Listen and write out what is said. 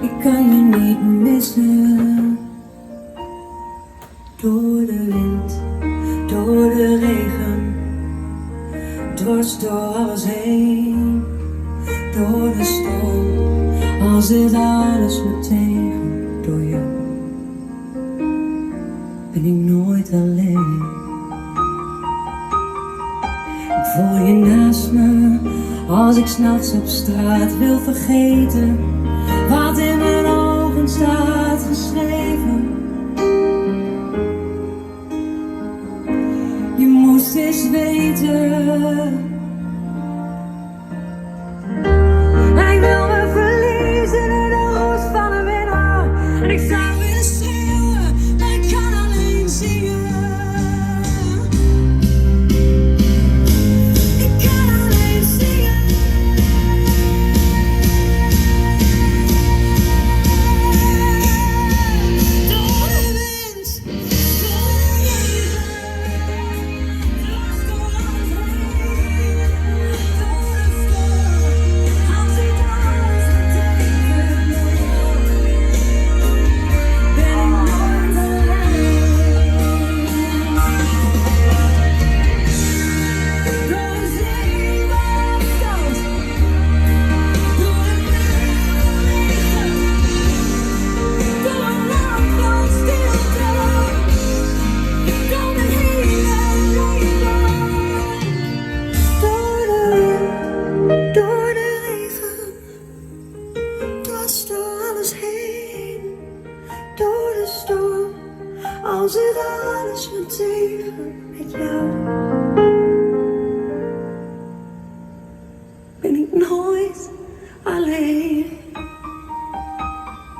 Ik kan je niet missen. Door de wind, door de regen, dwars door alles heen. Door de storm, als dit alles me tegen. Door jou ben ik nooit alleen. Ik voel je naast me, als ik 's nachts op straat wil vergeten wat in mijn ogen staat geschreven. Je moest eens weten. En ik wil me verliezen in de roes van een winnaar. En ik zou willen schreeuwen, maar ik kan alleen zingen. Ik kan alleen zingen. Door de wind, door de regen, dwars door alles heen. Door de storm, als dit alles me tegen. Ben ik nooit alleen. Door de zee van afstand, door de bergen van liefde, door een land van stilte, door mijn hele leven. Door de wind, door de regen, dwars door alles heen. Door de storm, als het alles me tegen. Met jou ben ik nooit alleen.